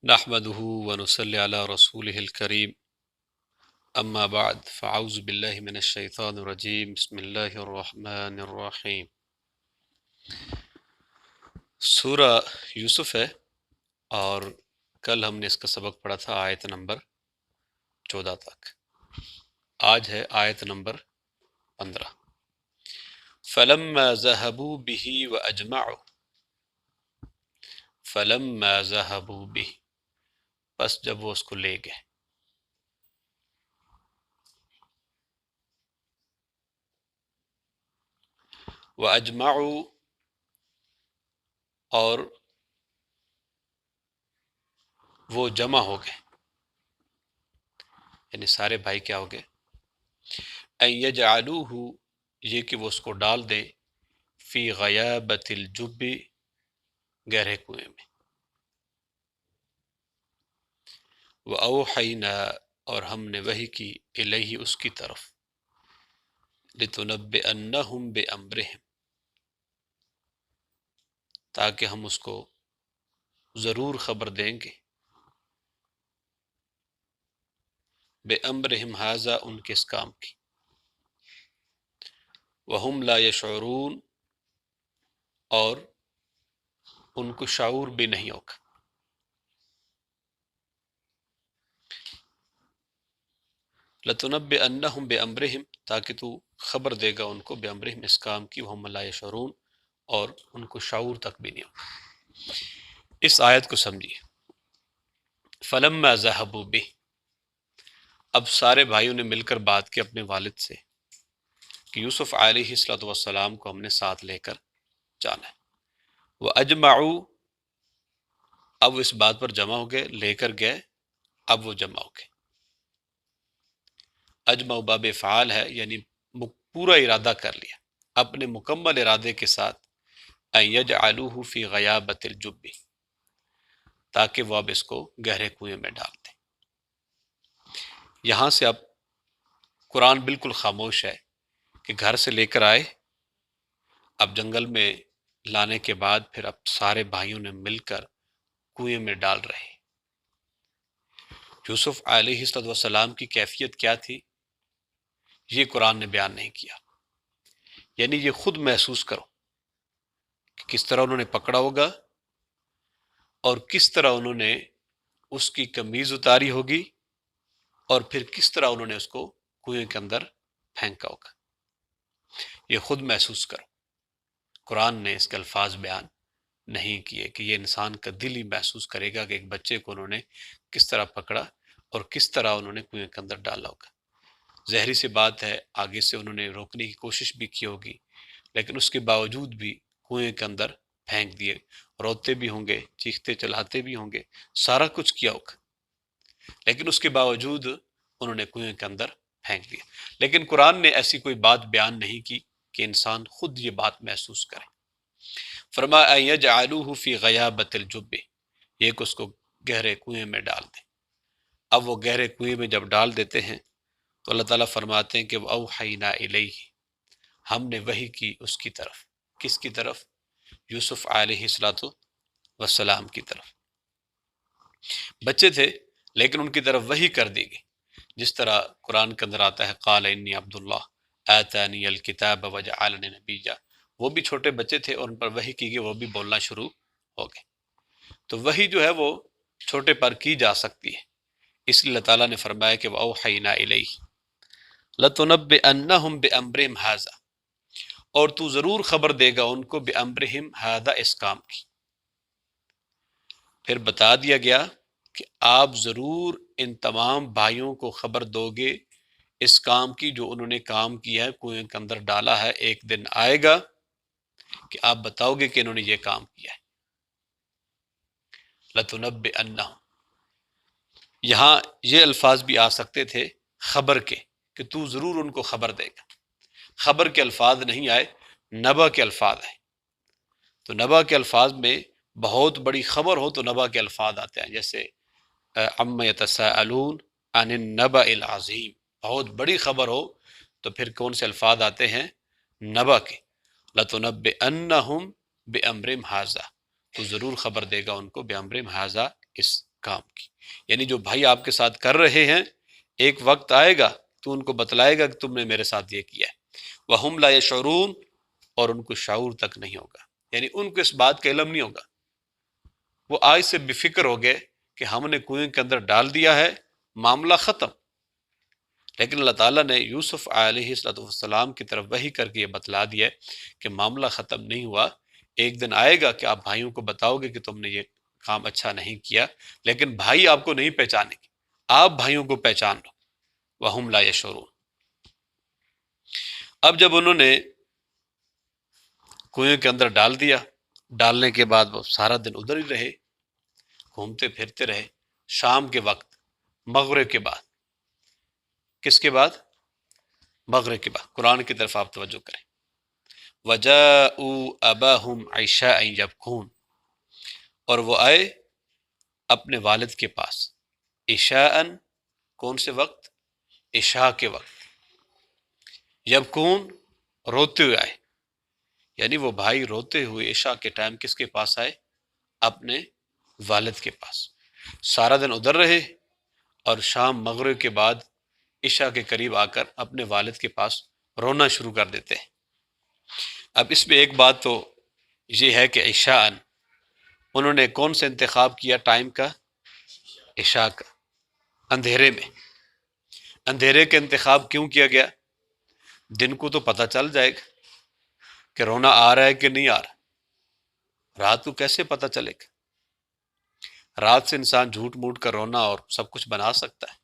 نحمده ونصلي على رسوله الكريم اما بعد فاعوذ بالله من الشیطان الرجیم بسم اللہ الرحمن الرحیم۔ سورہ یوسف ہے اور کل ہم نے اس کا سبق پڑھا تھا آیت نمبر 14 تک۔ آج ہے آیت نمبر 15۔ فلما ذهبوا به واجمعوا فلما ذهبوا به، پس جب وہ اس کو لے گئے۔ واجمعوا، اور وہ جمع ہو گئے، یعنی سارے بھائی کیا ہو گئے؟ ان یجعلوہ، یہ کہ وہ اس کو ڈال دیں، فی غیابت الجب، گہرے کنویں میں۔ وَأَوْحَيْنَا، اور ہم نے وحی کی، الیہ، اس کی طرف، لِتُنَبِّئَنَّهُمْ بِأَمْرِهِمْ، تاکہ ہم اس کو ضرور خبر دیں گے، بِأَمْرِهِمْ ھذا، ان کے اس کام کی، وَهُمْ لَا يَشْعُرُونَ، اور ان کو شعور بھی نہیں ہوگا۔ لَتُنَبِّئَنَّهُمْ بِأَمْرِهِمْ، تاکہ تو خبر دے گا ان کو، بِأَمْرِهِمْ، اس کام کی، وَهُمْ لَا يَشْعُرُونَ، اور ان کو شعور تک بھی نہیں ہوگا۔ اس آیت کو سمجھیے۔ فَلَمَّا ذَهَبُوا بِهِ، اب سارے بھائیوں نے مل کر بات کی اپنے والد سے کہ یوسف علیہ السلام کو ہم نے ساتھ لے کر جانا ہے۔ وَأَجْمَعُوا، اب اس بات پر جمع ہو گئے، لے کر گئے، اب وہ جمع ہو گئے۔ اجمع باب فعال ہے، یعنی پورا ارادہ کر لیا، اپنے مکمل ارادے کے ساتھ، ان یجعلوہ فی غیابت الجب، تاکہ وہ اب اس کو گہرے کنویں میں ڈال دیں۔ یہاں سے اب قرآن بالکل خاموش ہے کہ گھر سے لے کر آئے، اب جنگل میں لانے کے بعد پھر اب سارے بھائیوں نے مل کر کنویں میں ڈال رہے۔ یوسف علیہ السلام کی کیفیت کیا تھی، یہ قرآن نے بیان نہیں کیا، یعنی یہ خود محسوس کرو کہ کس طرح انہوں نے پکڑا ہوگا اور کس طرح انہوں نے اس کی قمیض اتاری ہوگی اور پھر کس طرح انہوں نے اس کو کنویں کے اندر پھینکا ہوگا۔ یہ خود محسوس کرو، قرآن نے اس کے الفاظ بیان نہیں کیے کہ یہ انسان کا دل ہی محسوس کرے گا کہ ایک بچے کو انہوں نے کس طرح پکڑا اور کس طرح انہوں نے کنویں کے اندر ڈالا ہوگا۔ ظاہری سی بات ہے، آگے سے انہوں نے روکنے کی کوشش بھی کی ہوگی، لیکن اس کے باوجود بھی کنویں کے اندر پھینک دیے، روتے بھی ہوں گے، چیختے چلاتے بھی ہوں گے، سارا کچھ کیا ہوگا، لیکن اس کے باوجود انہوں نے کنویں کے اندر پھینک دیا۔ لیکن قرآن نے ایسی کوئی بات بیان نہیں کی کہ انسان خود یہ بات محسوس کرے۔ فرمایا ان یجعلوہ فی غیابت الجب، یہ کہ اس کو گہرے کنویں میں ڈال دیں۔ اب وہ گہرے کنویں میں جب ڈال دیتے ہیں تو اللہ تعالیٰ فرماتے ہیں کہ وَأَوْحَيْنَا إِلَيْهِ، ہم نے وحی کی اس کی طرف، کس کی طرف؟ یوسف علیہ السلام کی طرف۔ بچے تھے لیکن ان کی طرف وحی کر دی گئی، جس طرح قرآن کے اندر آتا ہے قال انی عبد اللہ آتانی الکتاب وجعلنی نبیا، وہ بھی چھوٹے بچے تھے اور ان پر وحی کی گئی، وہ بھی بولنا شروع ہو گئے۔ تو وحی جو ہے وہ چھوٹے پر کی جا سکتی ہے، اس لیے اللہ تعالیٰ نے فرمایا کہ وَأَوْحَيْنَا إِلَيْهِ لَتُنَبِّئَنَّهُمْ بِأَمْرِهِمْ ھذا، اور تو ضرور خبر دے گا ان کو، بِأَمْرِهِمْ ھذا، اس کام کی۔ پھر بتا دیا گیا کہ آپ ضرور ان تمام بھائیوں کو خبر دو گے اس کام کی جو انہوں نے کام کیا ہے، کنویں کے اندر ڈالا ہے۔ ایک دن آئے گا کہ آپ بتاؤ گے کہ انہوں نے یہ کام کیا ہے۔ لَتُنَبِّئَنَّهُمْ، یہاں یہ الفاظ بھی آ سکتے تھے خبر کے، کہ تو ضرور ان کو خبر دے گا۔ خبر کے الفاظ نہیں آئے، نبا کے الفاظ آئے۔ تو نبا کے الفاظ میں بہت بڑی خبر ہو تو نبا کے الفاظ آتے ہیں، جیسے عَمَّ يَتَسَاءَلُونَ عَنِ النَّبَإِ الْعَظِيمِ، بہت بڑی خبر ہو تو پھر کون سے الفاظ آتے ہیں؟ نبا کے۔ لَتُنَبِّئَنَّهُمْ بِأَمْرِهِمْ ھذا، تو ضرور خبر دے گا ان کو، بِأَمْرِهِمْ ھذا، اس کام کی، یعنی جو بھائی آپ کے ساتھ کر رہے ہیں ایک وقت آئے گا تو ان کو بتلائے گا کہ تم نے میرے ساتھ یہ کیا ہے۔ وَهُمْ لَا يَشْعُرُونَ، اور ان کو شعور تک نہیں ہوگا، یعنی ان کو اس بات کا علم نہیں ہوگا، وہ آج سے بے فکر ہو گئے کہ ہم نے کنویں کے اندر ڈال دیا ہے، معاملہ ختم۔ لیکن اللہ تعالیٰ نے یوسف علیہ السلام کی طرف وحی کر کے یہ بتلا دیا ہے کہ معاملہ ختم نہیں ہوا، ایک دن آئے گا کہ آپ بھائیوں کو بتاؤ گے کہ تم نے یہ کام اچھا نہیں کیا، لیکن بھائی آپ کو نہیں پہچانیں گے، آپ بھائیوں کو پہچان لو۔ وَهُمْ لَا يَشْعُرُونَ۔ اب جب انہوں نے کنویں کے اندر ڈال دیا، ڈالنے کے بعد وہ سارا دن ادھر ہی رہے، گھومتے پھرتے رہے، شام کے وقت، مغرب کے بعد، کس کے بعد؟ مغرب کے بعد، قرآن کی طرف آپ توجہ کریں۔ وَجَاءُوا أَبَاهُمْ عِشَاءً يَبْكُونَ، اور وہ آئے اپنے والد کے پاس عشاءً، کون سے وقت؟ عشاء کے وقت، یبکون، روتے ہوئے آئے، یعنی وہ بھائی روتے ہوئے عشاء کے ٹائم کس کے پاس آئے؟ اپنے والد کے پاس۔ سارا دن ادھر رہے اور شام مغرب کے بعد عشاء کے قریب آ کر اپنے والد کے پاس رونا شروع کر دیتے ہیں۔ اب اس میں ایک بات تو یہ ہے کہ عشاء انہوں نے کون سے انتخاب کیا ٹائم کا؟ عشاء کا، اندھیرے میں۔ اندھیرے کا انتخاب کیوں کیا گیا؟ دن کو تو پتہ چل جائے گا کہ رونا آ رہا ہے کہ نہیں آ رہا، رات کو کیسے پتہ چلے گا؟ رات سے انسان جھوٹ موٹ کر رونا اور سب کچھ بنا سکتا ہے،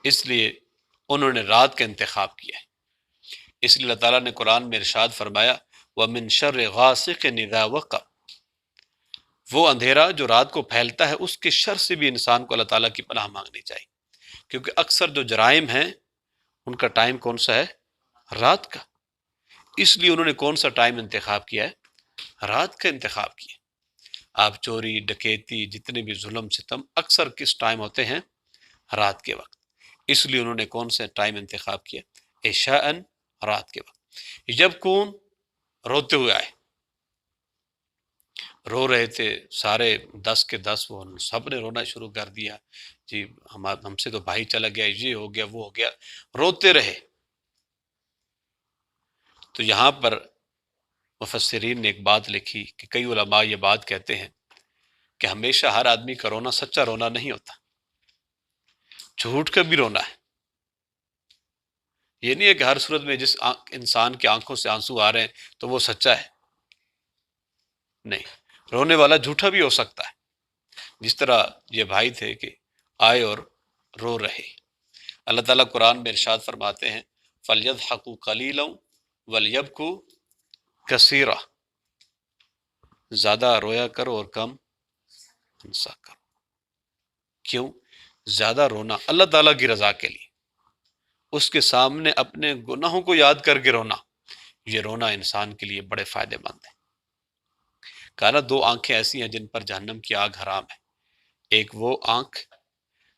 اس لیے انہوں نے رات کا انتخاب کیا ہے۔ اس لیے اللہ تعالیٰ نے قرآن میں ارشاد فرمایا وَمِن شَرِّ غَاسِقٍ إِذَا وَقَبَ، وہ اندھیرا جو رات کو پھیلتا ہے اس کے شر سے بھی انسان کو اللہ تعالیٰ کی پناہ مانگنی چاہیے، کیونکہ اکثر جو جرائم ہیں ان کا ٹائم کون سا ہے؟ رات کا۔ اس لیے انہوں نے کون سا ٹائم انتخاب کیا ہے؟ رات کا انتخاب کیا۔ آپ چوری ڈکیتی جتنے بھی ظلم ستم اکثر کس ٹائم ہوتے ہیں؟ رات کے وقت۔ اس لیے انہوں نے کون سا ٹائم انتخاب کیا؟ عشاءً، رات کے وقت۔ جب کون روتے ہوئے آئے، رو رہے تھے سارے 10 کے 10، وہ سب نے رونا شروع کر دیا، جی ہم سے تو بھائی چلا گیا، یہ ہو گیا وہ ہو گیا، روتے رہے۔ تو یہاں پر مفسرین نے ایک بات لکھی کہ کئی علماء یہ بات کہتے ہیں کہ ہمیشہ ہر آدمی کا رونا سچا رونا نہیں ہوتا، جھوٹ کا بھی رونا ہے۔ یہ نہیں ہے کہ ہر صورت میں جس انسان کی آنکھوں سے آنسو آ رہے ہیں تو وہ سچا ہے، نہیں، رونے والا جھوٹا بھی ہو سکتا ہے، جس طرح یہ بھائی تھے کہ آئے اور رو رہے۔ اللہ تعالیٰ قرآن میں ارشاد فرماتے ہیں فَلْيَضْحَكُوا قَلِيلًا وَلْيَبْكُوا كَثِيرًا، زیادہ رویا کرو اور کم ہنسا کرو۔ کیوں؟ زیادہ رونا اللہ تعالیٰ کی رضا کے لیے، اس کے سامنے اپنے گناہوں کو یاد کر کے رونا، یہ رونا انسان کے لیے بڑے فائدے مند ہے۔ کہا دو آنکھیں ایسی ہیں جن پر جہنم کی آگ حرام ہے، ایک وہ آنکھ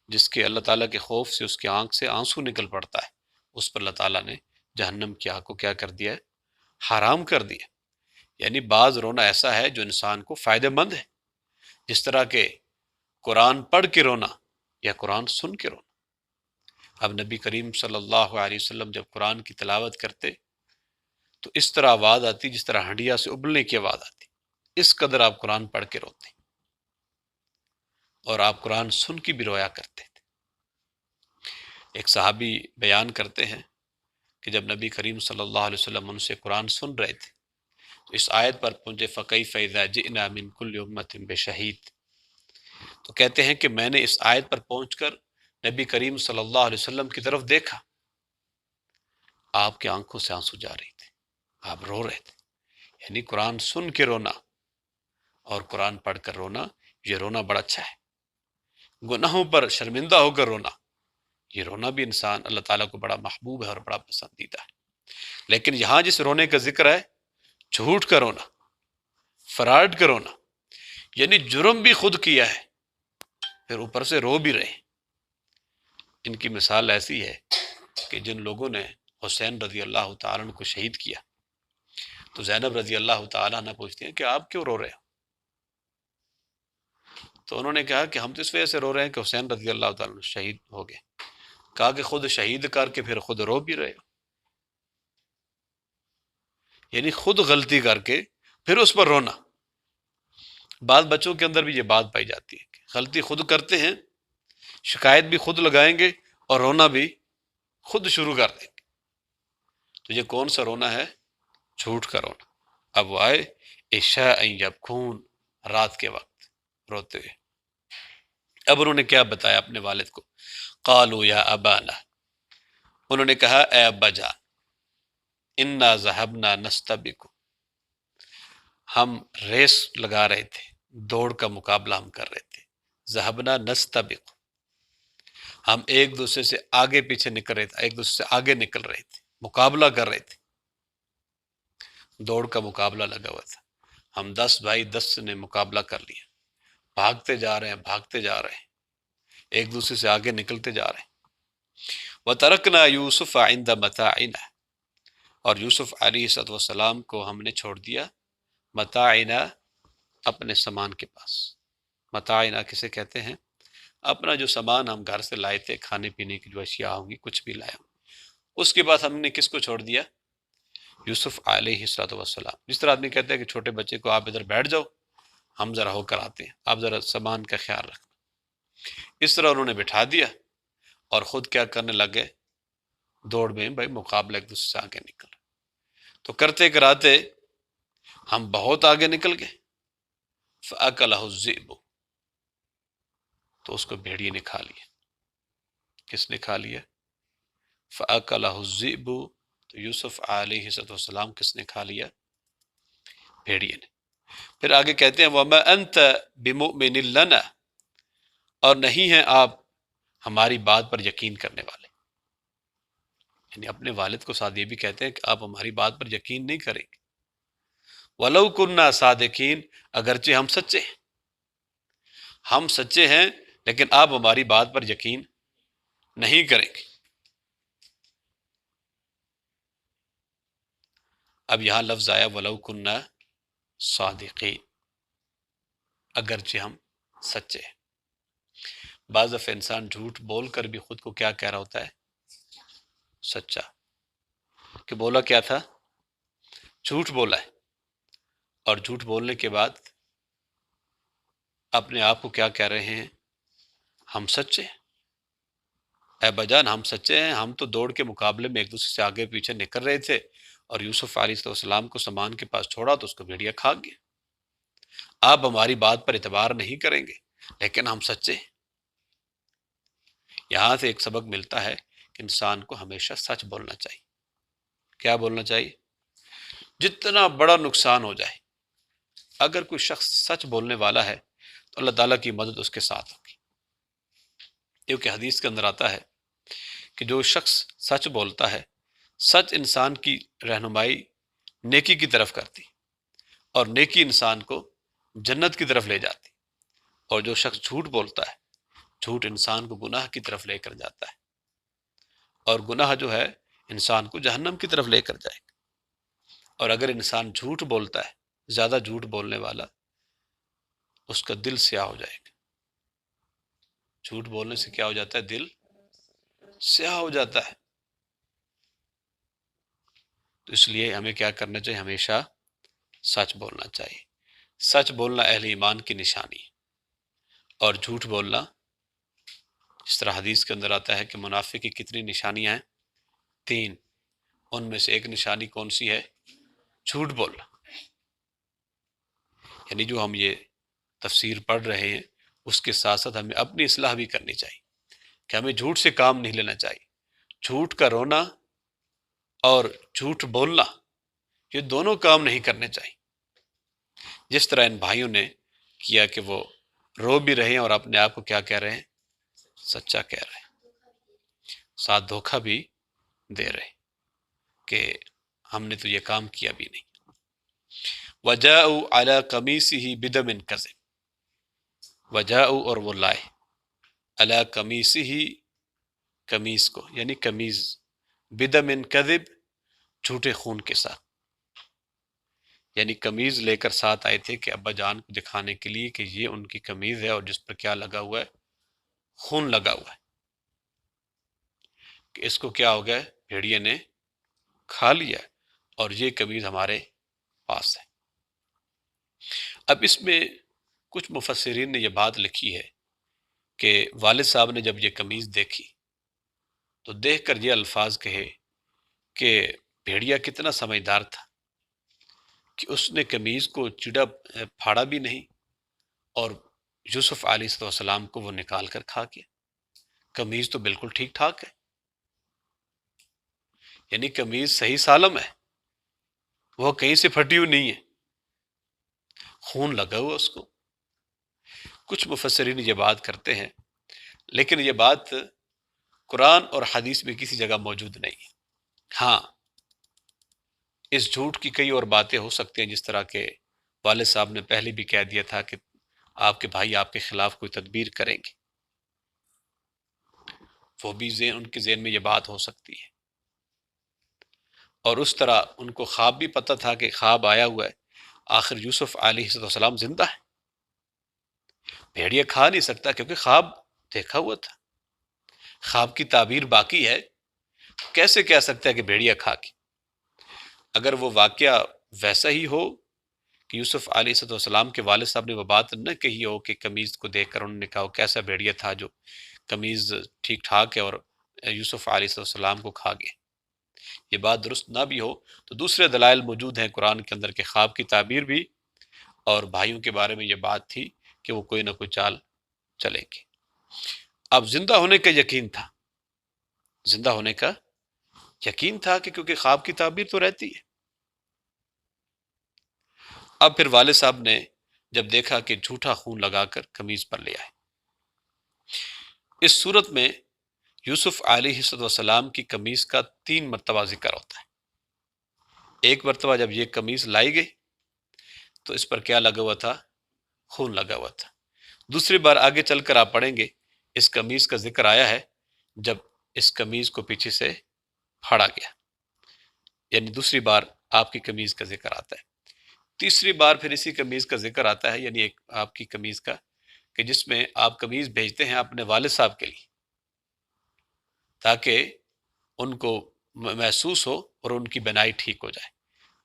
جس کے اللہ تعالیٰ کے خوف سے اس کی آنکھ سے آنسو نکل پڑتا ہے، اس پر اللہ تعالیٰ نے جہنم کی آگ کو کیا کر دیا ہے؟ حرام کر دیا۔ یعنی بعض رونا ایسا ہے جو انسان کو فائدہ مند ہے، جس طرح کہ قرآن پڑھ کے رونا یا قرآن سن کے رونا۔ اب نبی کریم صلی اللہ علیہ وسلم جب قرآن کی تلاوت کرتے تو اس طرح آواز آتی جس طرح ہنڈیا سے ابلنے کی آواز آتی، اس قدر آپ قرآن پڑھ کے روتے، اور آپ قرآن سن کے بھی رویا کرتے تھے۔ ایک صحابی بیان کرتے ہیں کہ جب نبی کریم صلی اللہ علیہ وسلم ان سے قرآن سن رہے تھے تو اس آیت پر پہنچے فَكَيْفَ إِذَا جِئْنَا مِن كُلِّ أُمَّةٍ بِشَهِيدٍ، تو کہتے ہیں کہ میں نے اس آیت پر پہنچ کر نبی کریم صلی اللہ علیہ وسلم کی طرف دیکھا، آپ کی آنکھوں سے آنسو جا رہی تھے، آپ رو رہے تھے۔ یعنی قرآن سن کے رونا اور قرآن پڑھ کر رونا، یہ رونا بڑا اچھا ہے۔ گناہوں پر شرمندہ ہو کر رونا، یہ رونا بھی انسان اللہ تعالیٰ کو بڑا محبوب ہے اور بڑا پسندیدہ ہے۔ لیکن یہاں جس رونے کا ذکر ہے، جھوٹ کا رونا، فراڈ کا رونا، یعنی جرم بھی خود کیا ہے پھر اوپر سے رو بھی رہے۔ ان کی مثال ایسی ہے کہ جن لوگوں نے حسین رضی اللہ تعالیٰ عنہ کو شہید کیا تو زینب رضی اللہ تعالیٰ عنہ پوچھتی ہیں کہ آپ کیوں رو رہے ہو؟ تو انہوں نے کہا کہ ہم تو اس وجہ سے رو رہے ہیں کہ حسین رضی اللہ تعالیٰ عنہ شہید ہو گئے۔ کہا کہ خود شہید کر کے پھر خود رو بھی رہے ہو، یعنی خود غلطی کر کے پھر اس پر رونا۔ بعض بچوں کے اندر بھی یہ بات پائی جاتی ہے کہ غلطی خود کرتے ہیں، شکایت بھی خود لگائیں گے اور رونا بھی خود شروع کر دیں گے۔ تو یہ کون سا رونا ہے؟ جھوٹ کا رونا۔ اب وہ آئے عشاء یبکون، رات کے وقت روتے ہوئے۔ اب انہوں نے کیا بتایا اپنے والد کو؟ قالوا یا ابانا، انہوں نے کہا اے ابا جان، انا ذهبنا نستبق، ہم ریس لگا رہے تھے، دوڑ کا مقابلہ ہم کر رہے تھے۔ ذهبنا نستبق، ہم ایک دوسرے سے آگے پیچھے نکل رہے تھے، ایک دوسرے سے آگے نکل رہے تھے، مقابلہ کر رہے تھے، دوڑ کا مقابلہ لگا ہوا تھا۔ ہم 10 بھائی 10 نے مقابلہ کر لیا، بھاگتے جا رہے ہیں، بھاگتے جا رہے ہیں، ایک دوسرے سے آگے نکلتے جا رہے ہیں۔ وَتَرَكْنَا يُوسُفَ عِنْدَ مَتَاعِنَا، اور یوسف علیہ السلام کو ہم نے چھوڑ دیا متاعنا، اپنے سامان کے پاس۔ متاعنا کسے کہتے ہیں؟ اپنا جو سامان ہم گھر سے لائے تھے، کھانے پینے کی جو اشیاء ہوں گی، کچھ بھی لائے ہوں، اس کے بعد ہم نے کس کو چھوڑ دیا؟ یوسف علیہ السلام۔ جس طرح آدمی کہتے ہیں کہ چھوٹے بچے کو آپ ادھر بیٹھ جاؤ، ہم ذرا ہو کر آتے ہیں، آپ ذرا سامان کا خیال رکھنا۔ اس طرح انہوں نے بٹھا دیا اور خود کیا کرنے لگے؟ دوڑ میں بھائی مقابلہ ایک دوسرے سے آگے نکل۔ تو کرتے کراتے ہم بہت آگے نکل گئے۔ فَأَكَلَهُ الذِّئْبُ، تو اس کو بھیڑیے نے کھا لیا۔ کس نے کھا لیا؟ فَأَكَلَهُ الذِّئْبُ، تو یوسف علیہ السلام کس نے کھا لیا؟ بھیڑیے نے۔ پھر آگے کہتے ہیں وَمَا أَنْتَ بِمُؤْمِنٍ لَنَا، اور نہیں ہیں آپ ہماری بات پر یقین کرنے والے۔ یعنی اپنے والد کو ساتھ یہ بھی کہتے ہیں کہ آپ ہماری بات پر یقین نہیں کریں گے۔ وَلَوْ كُنَّا صَادِقِينَ، اگرچہ ہم سچے ہیں، ہم سچے ہیں لیکن آپ ہماری بات پر یقین نہیں کریں گے۔ اب یہاں لفظ آیا وَلَوْ كُنَّا صَادِقِينَ، اگرچہ ہم سچے ہیں۔ بعض دفعہ انسان جھوٹ بول کر بھی خود کو کیا کہہ رہا ہوتا ہے؟ سچا۔ کہ بولا کیا تھا؟ جھوٹ بولا ہے، اور جھوٹ بولنے کے بعد اپنے آپ کو کیا کہہ رہے ہیں؟ ہم سچے ہیں۔ اے بجان ہم سچے ہیں، ہم تو دوڑ کے مقابلے میں ایک دوسرے سے آگے پیچھے نکل رہے تھے، اور یوسف علیہ السلام کو سامان کے پاس چھوڑا تو اس کو بھیڑیا کھا گیا۔ آپ ہماری بات پر اعتبار نہیں کریں گے لیکن ہم سچے ہیں۔ یہاں سے ایک سبق ملتا ہے کہ انسان کو ہمیشہ سچ بولنا چاہیے۔ کیا بولنا چاہیے؟ جتنا بڑا نقصان ہو جائے، اگر کوئی شخص سچ بولنے والا ہے تو اللہ تعالیٰ کی مدد اس کے ساتھ ہوگی۔ کیونکہ حدیث کے اندر آتا ہے کہ جو شخص سچ بولتا ہے، سچ انسان کی رہنمائی نیکی کی طرف کرتی، اور نیکی انسان کو جنت کی طرف لے جاتی، اور جو شخص جھوٹ بولتا ہے، جھوٹ انسان کو گناہ کی طرف لے کر جاتا ہے، اور گناہ جو ہے انسان کو جہنم کی طرف لے کر جائے گا۔ اور اگر انسان جھوٹ بولتا ہے، زیادہ جھوٹ بولنے والا، اس کا دل سیاہ ہو جائے گا۔ جھوٹ بولنے سے کیا ہو جاتا ہے؟ دل سیاہ ہو جاتا ہے۔ تو اس لیے ہمیں کیا کرنا چاہیے؟ ہمیشہ سچ بولنا چاہیے۔ سچ بولنا اہل ایمان کی نشانی ہے، اور جھوٹ بولنا، جس طرح حدیث کے اندر آتا ہے کہ منافق کی کتنی نشانیاں ہیں؟ 3، ان میں سے ایک نشانی کون سی ہے؟ جھوٹ بولنا۔ یعنی جو ہم یہ تفسیر پڑھ رہے ہیں اس کے ساتھ ساتھ ہمیں اپنی اصلاح بھی کرنی چاہیے کہ ہمیں جھوٹ سے کام نہیں لینا چاہیے۔ جھوٹ کا رونا اور جھوٹ بولنا، یہ دونوں کام نہیں کرنے چاہیے۔ جس طرح ان بھائیوں نے کیا کہ وہ رو بھی رہے ہیں اور اپنے آپ کو کیا کہہ رہے ہیں؟ سچا کہہ رہے ہیں، ساتھ دھوکہ بھی دے رہے کہ ہم نے تو یہ کام کیا بھی نہیں۔ وَجَاءُوا عَلَىٰ قَمِيصِهِ بِدَمٍ كَذِبٍ، وَجَاءُوا، اور وہ لائے، عَلَىٰ قَمِيصِهِ، قمیص کو، یعنی قمیض، بِدَمٍ كَذِبٍ، جھوٹے خون کے ساتھ۔ یعنی قمیض لے کر ساتھ آئے تھے کہ ابا جان کو دکھانے کے لیے کہ یہ ان کی قمیض ہے اور جس پر کیا لگا ہوا ہے، خون لگا ہوا ہے، کہ اس کو کیا ہو گیا، بھیڑیے نے کھا لیا اور یہ قمیض ہمارے پاس ہے۔ اب اس میں کچھ مفسرین نے یہ بات لکھی ہے کہ والد صاحب نے جب یہ قمیض دیکھی تو دیکھ کر یہ الفاظ کہے کہ بھیڑیا کتنا سمجھدار تھا کہ اس نے قمیض کو چڑا پھاڑا بھی نہیں اور یوسف علیہ السلام کو وہ نکال کر کھا گیا۔ قمیض تو بالکل ٹھیک ٹھاک ہے، یعنی قمیض صحیح سالم ہے، وہ کہیں سے پھٹی ہوئی نہیں ہے، خون لگا ہوا اس کو۔ کچھ مفسرین یہ بات کرتے ہیں، لیکن یہ بات قرآن اور حدیث میں کسی جگہ موجود نہیں ہے۔ ہاں، اس جھوٹ کی کئی اور باتیں ہو سکتی ہیں، جس طرح کہ والد صاحب نے پہلے بھی کہہ دیا تھا کہ آپ کے بھائی آپ کے خلاف کوئی تدبیر کریں گے، وہ بھی ان کے ذہن میں یہ بات ہو سکتی ہے۔ اور اس طرح ان کو خواب بھی پتہ تھا کہ خواب آیا ہوا ہے، آخر یوسف علیہ السلام زندہ ہے، بھیڑیا کھا نہیں سکتا کیونکہ خواب دیکھا ہوا تھا، خواب کی تعبیر باقی ہے، کیسے کہہ سکتا ہے کہ بھیڑیا کھا کے؟ اگر وہ واقعہ ویسا ہی ہو کہ یوسف علیہ السلام کے والد صاحب نے وہ بات نہ کہی ہو کہ قمیض کو دیکھ کر انہوں نے کہا کیسا بھیڑیا تھا جو قمیض ٹھیک ٹھاک ہے اور یوسف علیہ السلام کو کھا گیا، یہ بات درست نہ بھی ہو تو دوسرے دلائل موجود ہیں قرآن کے اندر کہ خواب کی تعبیر بھی اور بھائیوں کے بارے میں یہ بات تھی کہ وہ کوئی نہ کوئی چال چلیں گے۔ اب زندہ ہونے کا یقین تھا، زندہ ہونے کا یقین تھا کہ کیونکہ خواب کی تعبیر تو رہتی ہے۔ اب پھر والد صاحب نے جب دیکھا کہ جھوٹا خون لگا کر قمیض پر لے آئے، اس صورت میں یوسف علیہ السلام کی قمیض کا 3 مرتبہ ذکر ہوتا ہے۔ ایک مرتبہ جب یہ قمیض لائی گئی تو اس پر کیا لگا ہوا تھا، خون لگا ہوا تھا۔ دوسری بار آگے چل کر آپ پڑھیں گے اس قمیض کا ذکر آیا ہے جب اس قمیض کو پیچھے سے پھاڑا گیا، یعنی دوسری بار آپ کی قمیض کا ذکر آتا ہے۔ تیسری بار پھر اسی قمیض کا ذکر آتا ہے، یعنی ایک آپ کی قمیض کا، کہ جس میں آپ قمیض بھیجتے ہیں اپنے والد صاحب کے لیے تاکہ ان کو محسوس ہو اور ان کی بنائی ٹھیک ہو جائے۔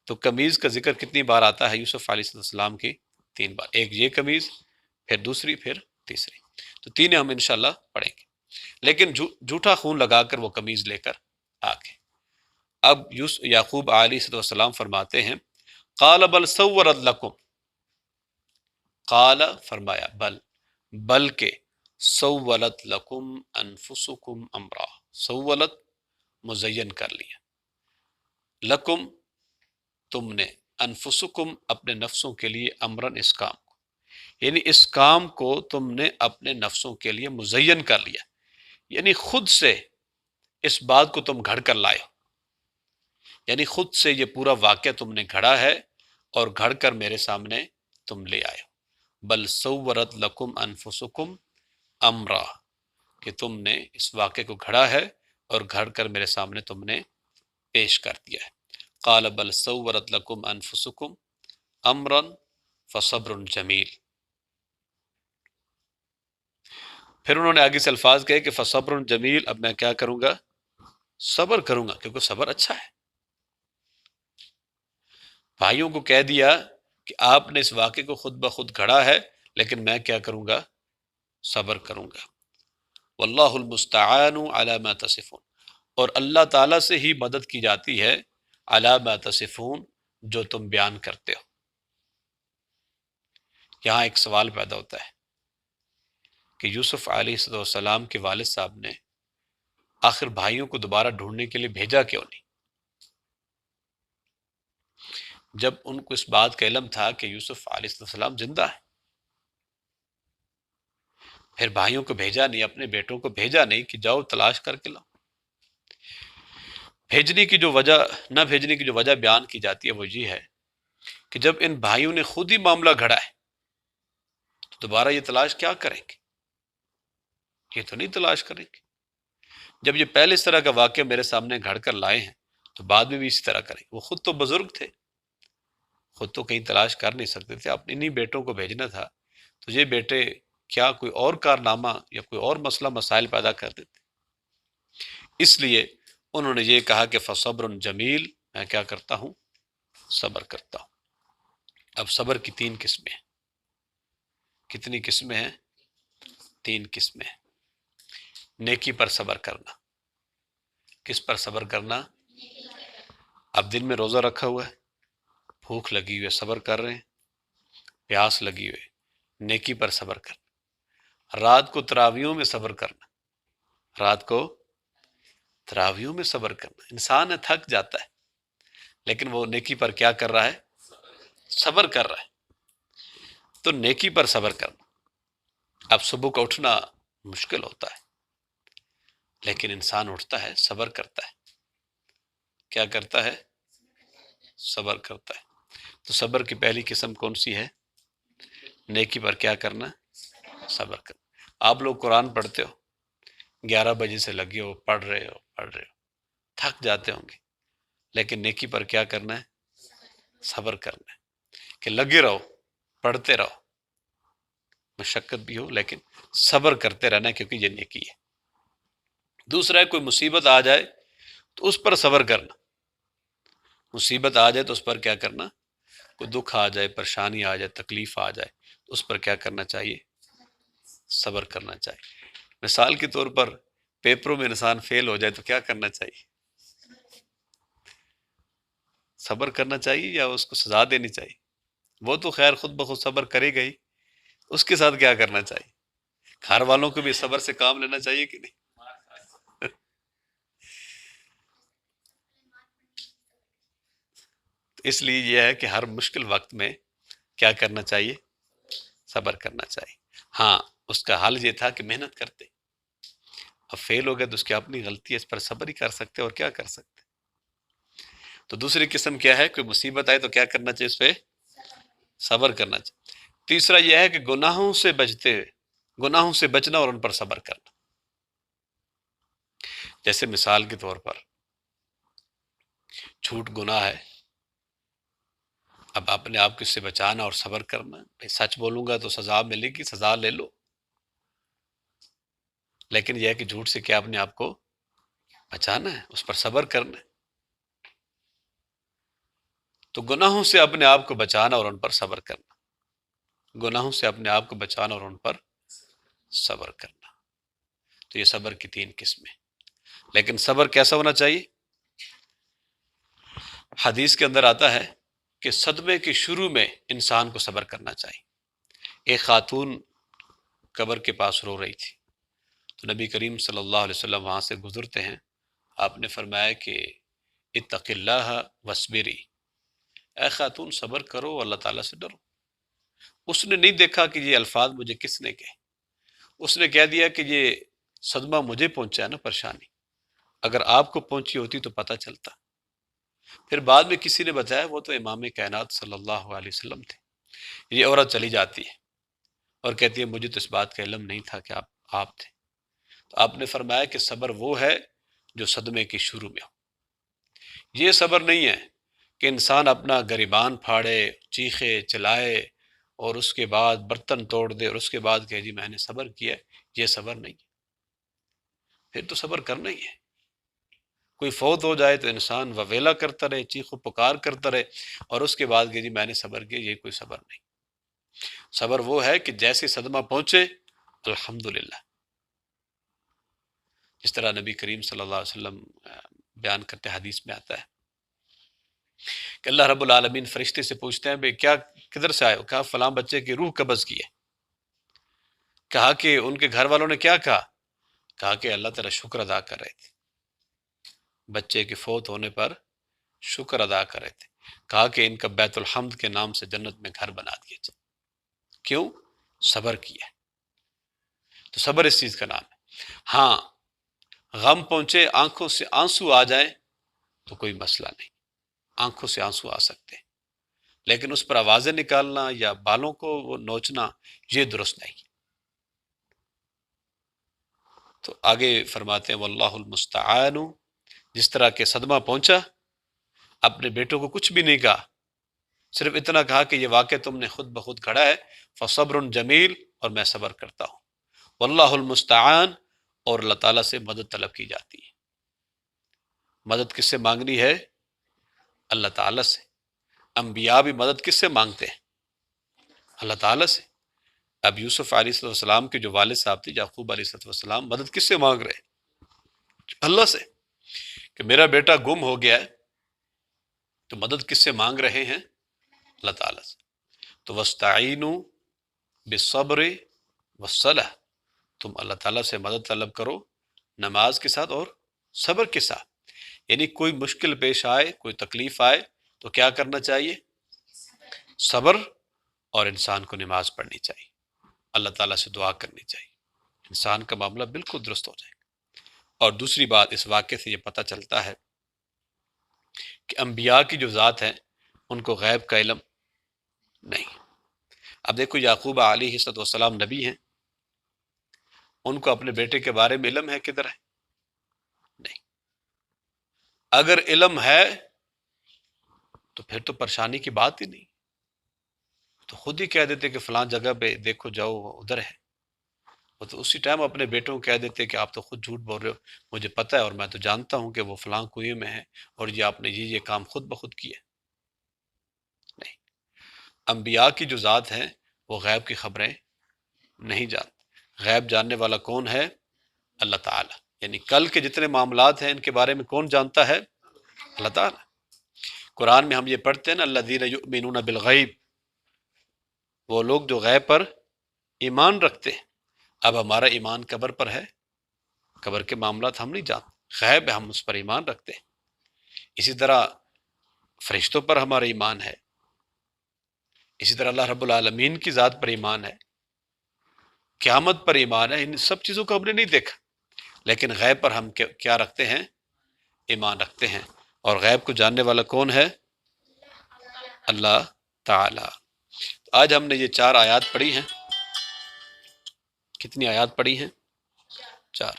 تو قمیض کا ذکر کتنی بار آتا ہے یوسف علیہ السلام کی؟ 3 بار، ایک یہ قمیض، پھر دوسری، پھر تیسری، تو 3 ہم انشاءاللہ پڑھیں گے۔ لیکن جھوٹا خون لگا کر وہ قمیض لے کر آ گئے۔ اب یعقوب علیہ السلام فرماتے ہیں قال بل سورت لکم، قال فرمایا، بلکہ سولت لکم انفسکم امرا، سولت مزین کر لیا، لکم تم نے، انفسکم اپنے نفسوں کے لیے، امرن اس کام کو، یعنی اس کام کو تم نے اپنے نفسوں کے لیے مزین کر لیا، یعنی خود سے اس بات کو تم گھڑ کر لائے ہو، یعنی خود سے یہ پورا واقعہ تم نے گھڑا ہے اور گھڑ کر میرے سامنے تم لے آئے ہو۔ بل سورت لکم انفسکم امرا، کہ تم نے اس واقعے کو گھڑا ہے اور گھڑ کر میرے سامنے تم نے پیش کر دیا ہے۔ قال بل سورت لکم انفسکم امرا فصبر جمیل، پھر انہوں نے آگے سے الفاظ کہے کہ فصبر جمیل، اب میں کیا کروں گا، صبر کروں گا، کیونکہ صبر اچھا ہے۔ بھائیوں کو کہہ دیا کہ آپ نے اس واقعے کو خود بخود گھڑا ہے، لیکن میں کیا کروں گا، صبر کروں گا۔ واللہ المستعان علی ما تصفون، اور اللہ تعالیٰ سے ہی مدد کی جاتی ہے علی ما تصفون، جو تم بیان کرتے ہو۔ یہاں ایک سوال پیدا ہوتا ہے کہ یوسف علیہ السلام کے والد صاحب نے آخر بھائیوں کو دوبارہ ڈھونڈنے کے لیے بھیجا کیوں نہیں، جب ان کو اس بات کا علم تھا کہ یوسف علیہ السلام زندہ ہے؟ پھر بھائیوں کو بھیجا نہیں، اپنے بیٹوں کو بھیجا نہیں کہ جاؤ تلاش کر کے لاؤ۔ بھیجنے کی جو وجہ، نہ بھیجنے کی جو وجہ بیان کی جاتی ہے وہ یہ ہے کہ جب ان بھائیوں نے خود ہی معاملہ گھڑا ہے تو دوبارہ یہ تلاش کیا کریں گے، یہ تو نہیں تلاش کریں گے۔ جب یہ پہلے اس طرح کا واقعہ میرے سامنے گھڑ کر لائے ہیں تو بعد میں بھی اسی طرح کریں۔ وہ خود تو بزرگ تھے، خود تو کہیں تلاش کر نہیں سکتے تھے، اپنے انہی بیٹوں کو بھیجنا تھا، تو یہ بیٹے کیا کوئی اور کارنامہ یا کوئی اور مسئلہ مسائل پیدا کر دیتے؟ اس لیے انہوں نے یہ کہا کہ فصبر جمیل، میں کیا کرتا ہوں؟ صبر کرتا ہوں۔ اب صبر کی 3 قسمیں ہیں۔ کتنی قسمیں ہیں؟ 3 قسمیں ہیں۔ نیکی پر صبر کرنا۔ کس پر صبر کرنا؟ اب دن میں روزہ رکھا ہوا ہے، بھوک لگی ہوئی ہے، صبر کر رہے ہیں، پیاس لگی ہوئی ہے، نیکی پر صبر کرنا۔ رات کو تراویحوں میں صبر کرنا، رات کو تراویحوں میں صبر کرنا۔ انسان ہے، تھک جاتا ہے، لیکن وہ نیکی پر کیا کر رہا ہے؟ صبر کر رہا ہے۔ تو نیکی پر صبر کرنا۔ اب صبح کا اٹھنا مشکل ہوتا ہے، لیکن انسان اٹھتا ہے، صبر کرتا ہے۔ کیا کرتا ہے؟ صبر کرتا ہے۔ تو صبر کی پہلی قسم کون سی ہے؟ نیکی پر کیا کرنا؟ صبر کرنا۔ آپ لوگ قرآن پڑھتے ہو، 11 بجے سے لگے ہو، پڑھ رہے ہو، تھک جاتے ہوں گے، لیکن نیکی پر کیا کرنا ہے؟ صبر کرنا ہے، کہ لگے رہو، پڑھتے رہو، مشقت بھی ہو لیکن صبر کرتے رہنا ہے، کیونکہ یہ نیکی ہے۔ دوسرا ہے، کوئی مصیبت آ جائے تو اس پر صبر کرنا۔ مصیبت آ جائے تو اس پر کیا کرنا؟ کوئی دکھ آ جائے، پریشانی آ جائے، تکلیف آ جائے تو اس پر کیا کرنا چاہیے؟ صبر کرنا چاہیے۔ مثال کے طور پر پیپروں میں انسان فیل ہو جائے تو کیا کرنا چاہیے؟ صبر کرنا چاہیے یا اس کو سزا دینی چاہیے؟ وہ تو خیر خود بخود صبر کرے گا ہی، اس کے ساتھ کیا کرنا چاہیے؟ گھر والوں کو بھی صبر سے کام لینا چاہیے کہ نہیں؟ اس لیے یہ ہے کہ ہر مشکل وقت میں کیا کرنا چاہیے؟ صبر کرنا چاہیے۔ ہاں، اس کا حل یہ تھا کہ محنت کرتے، اب فیل ہو گیا تو اس کی اپنی غلطی ہے، اس پر صبر ہی کر سکتے اور کیا کر سکتے۔ تو دوسری قسم کیا ہے؟ کوئی مصیبت آئے تو کیا کرنا چاہیے؟ اس پہ صبر کرنا چاہیے۔ تیسرا یہ ہے کہ گناہوں سے گناہوں سے بچنا اور ان پر صبر کرنا۔ جیسے مثال کے طور پر جھوٹ گناہ ہے، اب اپنے آپ کو اس سے بچانا اور صبر کرنا۔ بھائی سچ بولوں گا تو سزا ملے گی، سزا لے لو، لیکن یہ ہے کہ جھوٹ سے کیا اپنے آپ کو بچانا ہے، اس پر صبر کرنا ہے۔ تو گناہوں سے اپنے آپ کو بچانا اور ان پر صبر کرنا، گناہوں سے اپنے آپ کو بچانا اور ان پر صبر کرنا۔ تو یہ صبر کی 3 قسمیں۔ لیکن صبر کیسا ہونا چاہیے؟ حدیث کے اندر آتا ہے کہ صدمے کے شروع میں انسان کو صبر کرنا چاہیے۔ ایک خاتون قبر کے پاس رو رہی تھی، تو نبی کریم صلی اللہ علیہ وسلم وہاں سے گزرتے ہیں، آپ نے فرمایا کہ اتق اللہ وصبری، اے خاتون صبر کرو، اللہ تعالیٰ سے ڈرو۔ اس نے نہیں دیکھا کہ یہ الفاظ مجھے کس نے کہے، اس نے کہہ دیا کہ یہ صدمہ مجھے پہنچا ہے نا، پریشانی، اگر آپ کو پہنچی ہوتی تو پتہ چلتا۔ پھر بعد میں کسی نے بتایا وہ تو امام کائنات صلی اللہ علیہ وسلم تھے۔ یہ عورت چلی جاتی ہے اور کہتی ہے مجھے تو اس بات کا علم نہیں تھا کہ آپ تھے۔ تو آپ نے فرمایا کہ صبر وہ ہے جو صدمے کے شروع میں ہو۔ یہ صبر نہیں ہے کہ انسان اپنا گریبان پھاڑے، چیخے چلائے اور اس کے بعد برتن توڑ دے اور اس کے بعد کہے جی میں نے صبر کیا، یہ صبر نہیں ہے۔ پھر تو صبر کرنا ہی ہے۔ کوئی فوت ہو جائے تو انسان وویلا کرتا رہے، چیخ و پکار کرتا رہے اور اس کے بعد کہ جی میں نے صبر کیا، یہ کوئی صبر نہیں۔ صبر وہ ہے کہ جیسے صدمہ پہنچے الحمدللہ، جس طرح نبی کریم صلی اللہ علیہ وسلم بیان کرتے حدیث میں آتا ہے کہ اللہ رب العالمین فرشتے سے پوچھتے ہیں بھئی کیا کدھر سے آئے ہو؟ کہا فلاں بچے کی روح قبض کی ہے۔ کہا کہ ان کے گھر والوں نے کیا کہا؟ کہا کہ اللہ تعالیٰ شکر ادا کر رہے تھے، بچے کے فوت ہونے پر شکر ادا کر رہے تھے۔ کہا کہ ان کا بیت الحمد کے نام سے جنت میں گھر بنا دیا جائے۔ کیوں؟ صبر کیا۔ تو صبر اس چیز کا نام ہے۔ ہاں، غم پہنچے، آنکھوں سے آنسو آ جائیں تو کوئی مسئلہ نہیں، آنکھوں سے آنسو آ سکتے ہیں، لیکن اس پر آوازیں نکالنا یا بالوں کو وہ نوچنا یہ درست نہیں۔ تو آگے فرماتے ہیں واللہ المستعان، جس طرح کہ صدمہ پہنچا، اپنے بیٹوں کو کچھ بھی نہیں کہا، صرف اتنا کہا کہ یہ واقعہ تم نے خود بخود گھڑا ہے، فصبر جمیل، اور میں صبر کرتا ہوں، واللہ المستعان، اور اللہ تعالیٰ سے مدد طلب کی جاتی ہے۔ مدد کس سے مانگنی ہے؟ اللہ تعالیٰ سے۔ انبیاء بھی مدد کس سے مانگتے ہیں؟ اللہ تعالیٰ سے۔ اب یوسف علیہ السلام کے جو والد صاحب تھے یعقوب علیہ السلام، مدد کس سے مانگ رہے ہیں؟ اللہ سے، کہ میرا بیٹا گم ہو گیا ہے، تو مدد کس سے مانگ رہے ہیں؟ اللہ تعالیٰ سے۔ تو وَاسْتَعِینُوا بِالصَّبْرِ وَالصَّلَاةِ، تم اللہ تعالیٰ سے مدد طلب کرو نماز کے ساتھ اور صبر کے ساتھ۔ یعنی کوئی مشکل پیش آئے، کوئی تکلیف آئے تو کیا کرنا چاہیے؟ صبر، اور انسان کو نماز پڑھنی چاہیے، اللہ تعالیٰ سے دعا کرنی چاہیے، انسان کا معاملہ بالکل درست ہو جائے گا۔ اور دوسری بات اس واقعے سے یہ پتہ چلتا ہے کہ انبیاء کی جو ذات ہیں ان کو غیب کا علم نہیں۔ اب دیکھو یعقوب علیہ السلام نبی ہیں، ان کو اپنے بیٹے کے بارے میں علم ہے کدھر ہے؟ نہیں۔ اگر علم ہے تو پھر تو پریشانی کی بات ہی نہیں، تو خود ہی کہہ دیتے کہ فلاں جگہ پہ دیکھو جاؤ ادھر ہے، وہ تو اسی ٹائم اپنے بیٹوں کو کہہ دیتے کہ آپ تو خود جھوٹ بول رہے ہو، مجھے پتہ ہے اور میں تو جانتا ہوں کہ وہ فلاں کنویں میں ہے اور یہ آپ نے یہ کام خود بخود کیا۔ نہیں، انبیاء کی جو ذات ہیں وہ غیب کی خبریں نہیں جانتے۔ غیب جاننے والا کون ہے؟ اللہ تعالیٰ۔ یعنی کل کے جتنے معاملات ہیں ان کے بارے میں کون جانتا ہے؟ اللہ تعالیٰ۔ قرآن میں ہم یہ پڑھتے ہیں نا، الذین یؤمنون بالغیب، وہ لوگ جو غیب پر ایمان رکھتے ہیں۔ اب ہمارا ایمان قبر پر ہے، قبر کے معاملات ہم نہیں جانتے، غیب ہے، ہم اس پر ایمان رکھتے ہیں۔ اسی طرح فرشتوں پر ہمارا ایمان ہے، اسی طرح اللہ رب العالمین کی ذات پر ایمان ہے، قیامت پر ایمان ہے۔ ان سب چیزوں کو ہم نے نہیں دیکھا، لیکن غیب پر ہم کیا رکھتے ہیں؟ ایمان رکھتے ہیں۔ اور غیب کو جاننے والا کون ہے؟ اللہ تعالی۔ آج ہم نے یہ 4 آیات پڑھی ہیں۔ کتنی آیات پڑھی ہیں؟ 4۔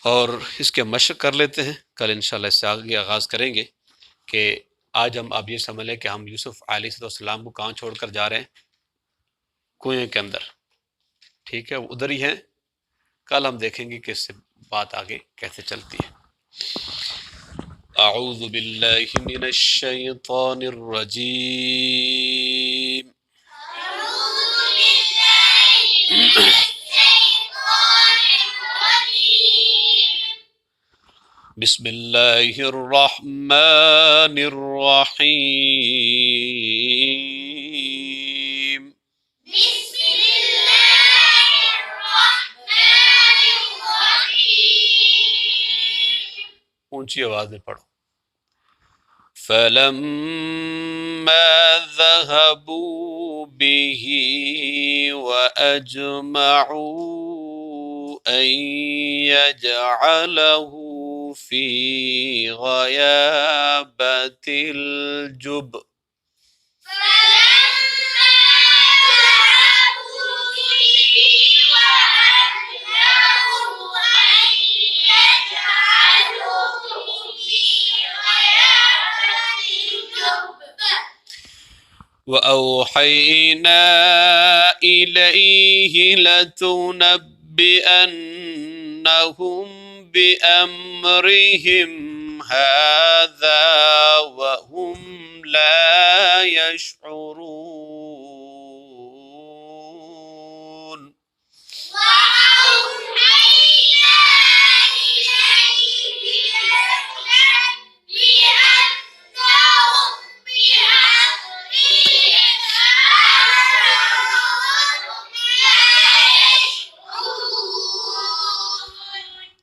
اور اس کے مشق کر لیتے ہیں، کل انشاءاللہ اس سے آگے آغاز کریں گے کہ آج ہم اب یہ سمجھ لیں کہ ہم یوسف علیہ السلام کو کہاں چھوڑ کر جا رہے ہیں؟ کنویں کے اندر، ٹھیک ہے، وہ ادھر ہی ہیں۔ کل ہم دیکھیں گے کہ اس سے بات آگے کیسے چلتی ہے۔ اعوذ باللہ من الشیطان الرجیم، بسم اللہ الرحمن الرحیم، اونچی آواز میں پڑھو۔ فَلَمَّا ذَهَبُوا بِهِ وَأَجْمَعُوا أَن يَجْعَلَهُ فِي غَيَابَتِ الْجُبِّ، وَأَوْحَيْنَا إِلَيْهِ لَتُنَبِّئَنَّهُم بِأَمْرِهِمْ هَذَا وَهُمْ لَا يَشْعُرُونَ۔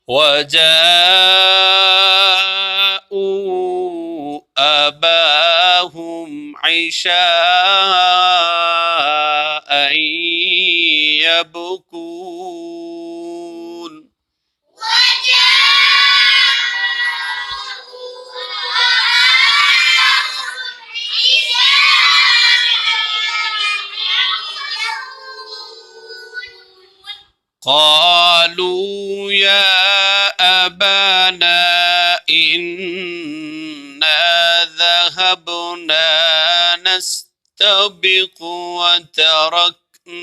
وَجَاءُوا أَبَاهُمْ عِشَاءً يَبْكُونَ۔ قالوا يا أبانا إنا ذهبنا نستبق وتركنا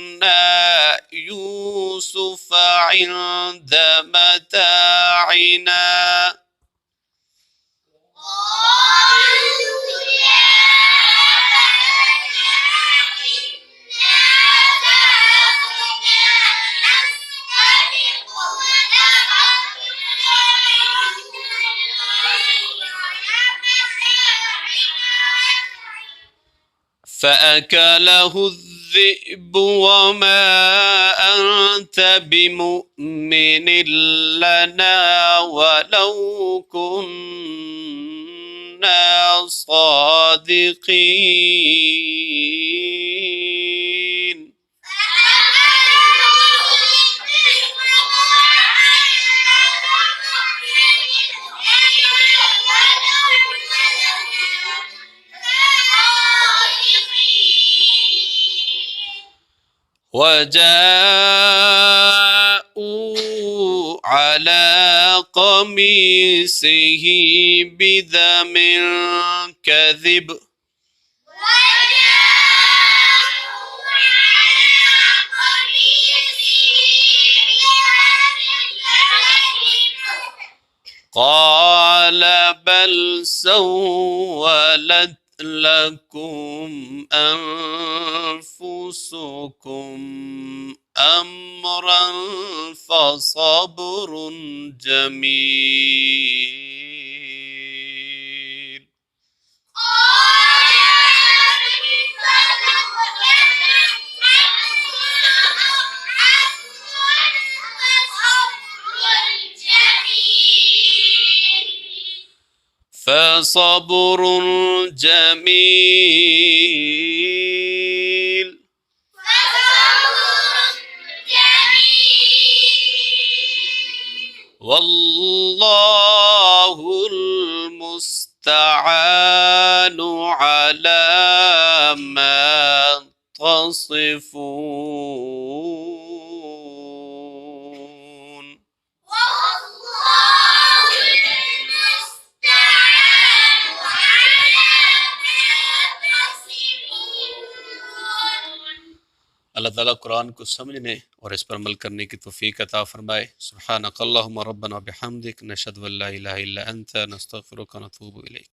يوسف عند متاعنا فأكله الذئب وما أنت بمؤمن لنا ولو كنا صادقين وجاءوا على قميصه بدم كذب قال بل سولت لكم أنفسكم أمرا فصبر جميل فصبر جميل والله المستعان على ما تصفون اللہ تعالیٰ قرآن کو سمجھنے اور اس پر عمل کرنے کی توفیق عطا فرمائے۔ سبحانک اللہم ربنا بحمدک نشہد ان لا الہ الا انت نستغفرک ونتوب الیک۔